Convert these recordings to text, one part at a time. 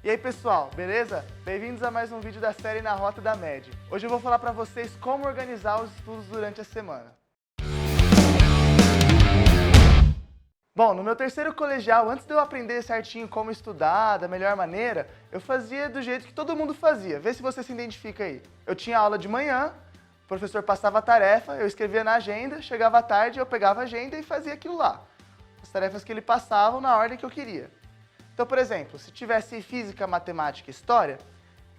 E aí pessoal, beleza? Bem-vindos a mais um vídeo da série Na Rota da MED. Hoje eu vou falar para vocês como organizar os estudos durante a semana. Bom, no meu terceiro colegial, antes de eu aprender certinho como estudar da melhor maneira, eu fazia do jeito que todo mundo fazia. Vê se você se identifica aí. Eu tinha aula de manhã, o professor passava a tarefa, eu escrevia na agenda, chegava à tarde, eu pegava a agenda e fazia aquilo lá. As tarefas que ele passava na ordem que eu queria. Então, por exemplo, se tivesse física, matemática e história,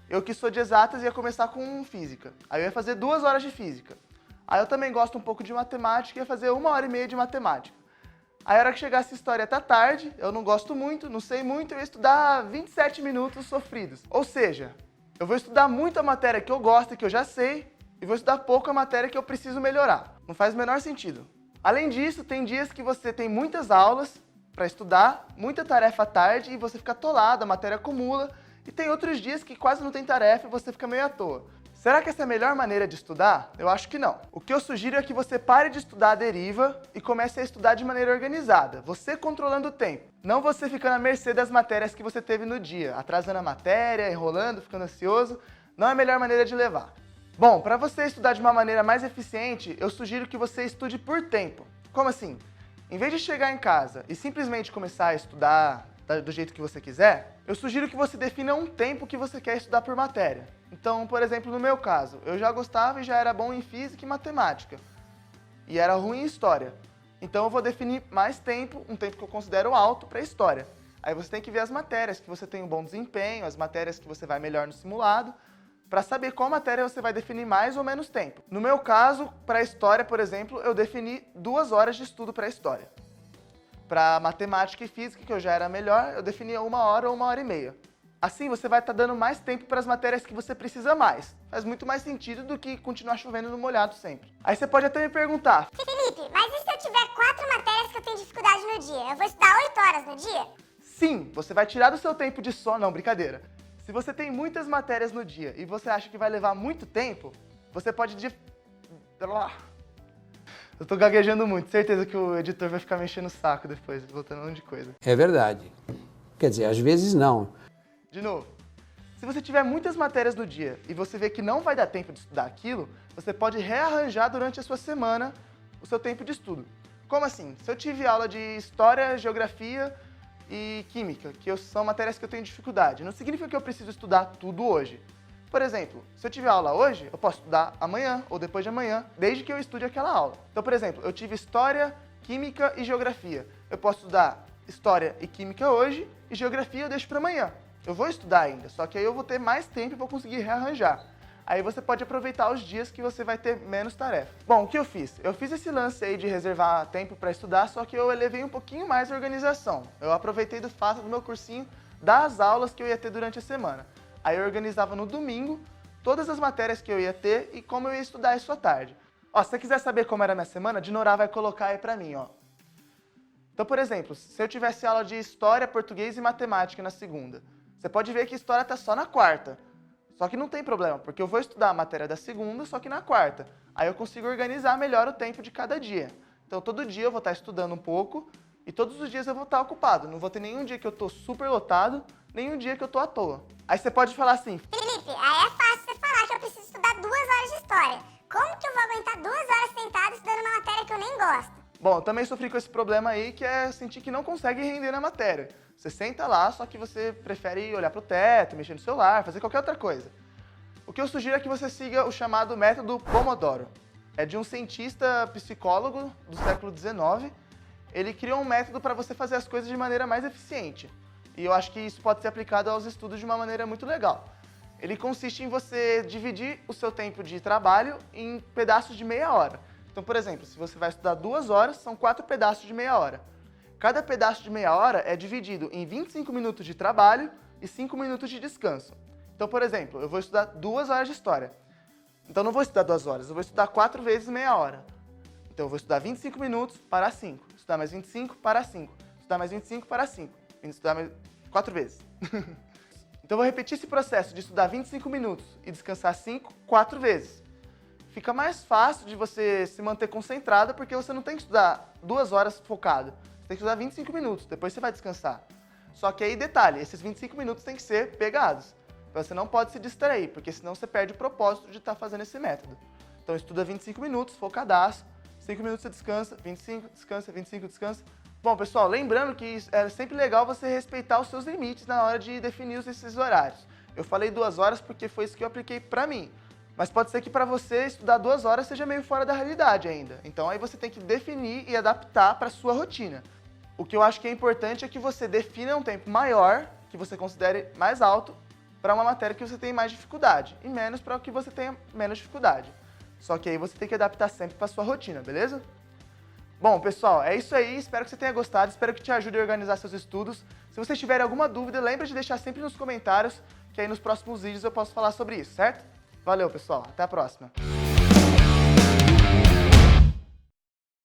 eu que sou de exatas ia começar com física. Aí eu ia fazer 2 horas de física. Aí eu também gosto um pouco de matemática e ia fazer 1h30 de matemática. Aí a hora que chegasse história até tarde, eu não gosto muito, não sei muito, eu ia estudar 27 minutos sofridos. Ou seja, eu vou estudar muito a matéria que eu gosto e que eu já sei, e vou estudar pouco a matéria que eu preciso melhorar. Não faz o menor sentido. Além disso, tem dias que você tem muitas aulas para estudar, muita tarefa à tarde e você fica atolado, a matéria acumula, e tem outros dias que quase não tem tarefa e você fica meio à toa. Será que essa é a melhor maneira de estudar? Eu acho que não. O que eu sugiro é que você pare de estudar a deriva e comece a estudar de maneira organizada, você controlando o tempo. Não você ficando à mercê das matérias que você teve no dia, atrasando a matéria, enrolando, ficando ansioso. Não é a melhor maneira de levar. Bom, para você estudar de uma maneira mais eficiente, eu sugiro que você estude por tempo. Como assim? Em vez de chegar em casa e simplesmente começar a estudar do jeito que você quiser, eu sugiro que você defina um tempo que você quer estudar por matéria. Então, por exemplo, no meu caso, eu já gostava e já era bom em física e matemática. E era ruim em história. Então eu vou definir mais tempo, um tempo que eu considero alto, para história. Aí você tem que ver as matérias que você tem um bom desempenho, as matérias que você vai melhor no simulado, para saber qual matéria você vai definir mais ou menos tempo. No meu caso, para história, por exemplo, eu defini 2 horas de estudo para história. Para matemática e física, que eu já era melhor, eu definia 1 hora ou 1h30. Assim, você vai estar dando mais tempo para as matérias que você precisa mais. Faz muito mais sentido do que continuar chovendo no molhado sempre. Aí você pode até me perguntar: Felipe, mas e se eu tiver 4 matérias que eu tenho dificuldade no dia? Eu vou estudar 8 horas no dia? Sim, você vai tirar do seu tempo de sono. Não, brincadeira. Se você tem muitas matérias no dia e você acha que vai levar muito tempo, você pode... Eu tô gaguejando muito, certeza que o editor vai ficar mexendo o saco depois, botando um monte de coisa. É verdade. Quer dizer, às vezes não. De novo, se você tiver muitas matérias no dia e você vê que não vai dar tempo de estudar aquilo, você pode rearranjar durante a sua semana o seu tempo de estudo. Como assim? Se eu tive aula de história, geografia e química, que são matérias que eu tenho dificuldade, não significa que eu preciso estudar tudo hoje. Por exemplo, se eu tiver aula hoje, eu posso estudar amanhã ou depois de amanhã, desde que eu estude aquela aula. Então, por exemplo, eu tive história, química e geografia. Eu posso estudar história e química hoje e geografia eu deixo para amanhã. Eu vou estudar ainda, só que aí eu vou ter mais tempo e vou conseguir rearranjar. Aí você pode aproveitar os dias que você vai ter menos tarefa. Bom, o que eu fiz? Eu fiz esse lance aí de reservar tempo para estudar, só que eu elevei um pouquinho mais a organização. Eu aproveitei do fato do meu cursinho das aulas que eu ia ter durante a semana. Aí eu organizava no domingo todas as matérias que eu ia ter e como eu ia estudar isso à tarde. Ó, se você quiser saber como era a minha semana, Dinorá vai colocar aí pra mim, ó. Então, por exemplo, se eu tivesse aula de história, português e matemática na segunda, você pode ver que história tá só na quarta. Só que não tem problema, porque eu vou estudar a matéria da segunda, só que na quarta. Aí eu consigo organizar melhor o tempo de cada dia. Então, todo dia eu vou estar estudando um pouco e todos os dias eu vou estar ocupado. Não vou ter nenhum dia que eu tô super lotado, nenhum dia que eu tô à toa. Aí você pode falar assim: Felipe, aí é fácil você falar que eu preciso estudar 2 horas de história. Como que eu vou aguentar 2 horas sentado estudando uma matéria que eu nem gosto? Bom, eu também sofri com esse problema aí, que é sentir que não consegue render na matéria. Você senta lá, só que você prefere olhar pro teto, mexer no celular, fazer qualquer outra coisa. O que eu sugiro é que você siga o chamado método Pomodoro. É de um cientista psicólogo do século XIX. Ele criou um método para você fazer as coisas de maneira mais eficiente. E eu acho que isso pode ser aplicado aos estudos de uma maneira muito legal. Ele consiste em você dividir o seu tempo de trabalho em pedaços de meia hora. Então, por exemplo, se você vai estudar 2 horas, são 4 pedaços de meia hora. Cada pedaço de meia hora é dividido em 25 minutos de trabalho e 5 minutos de descanso. Então, por exemplo, eu vou estudar 2 horas de história. Então, não vou estudar 2 horas, eu vou estudar 4 vezes meia hora. Então, eu vou estudar 25 minutos para 5. Estudar mais 25 para 5. Estudar mais 25 para 5. Estudar mais 4 vezes. Então, eu vou repetir esse processo de estudar 25 minutos e descansar 5, 4 vezes. Fica mais fácil de você se manter concentrado, porque você não tem que estudar 2 horas focado. Você tem que estudar 25 minutos, depois você vai descansar. Só que aí, detalhe, esses 25 minutos tem que ser pegados. Você não pode se distrair, porque senão você perde o propósito de estar fazendo esse método. Então estuda 25 minutos, focadaço, 5 minutos você descansa, 25, descansa, 25, descansa. Bom, pessoal, lembrando que é sempre legal você respeitar os seus limites na hora de definir esses horários. Eu falei 2 horas porque foi isso que eu apliquei pra mim. Mas pode ser que para você estudar 2 horas seja meio fora da realidade ainda. Então aí você tem que definir e adaptar para sua rotina. O que eu acho que é importante é que você defina um tempo maior, que você considere mais alto, para uma matéria que você tem mais dificuldade, e menos para o que você tenha menos dificuldade. Só que aí você tem que adaptar sempre para sua rotina, beleza? Bom, pessoal, é isso aí. Espero que você tenha gostado, espero que te ajude a organizar seus estudos. Se vocês tiverem alguma dúvida, lembre de deixar sempre nos comentários, que aí nos próximos vídeos eu posso falar sobre isso, certo? Valeu, pessoal. Até a próxima.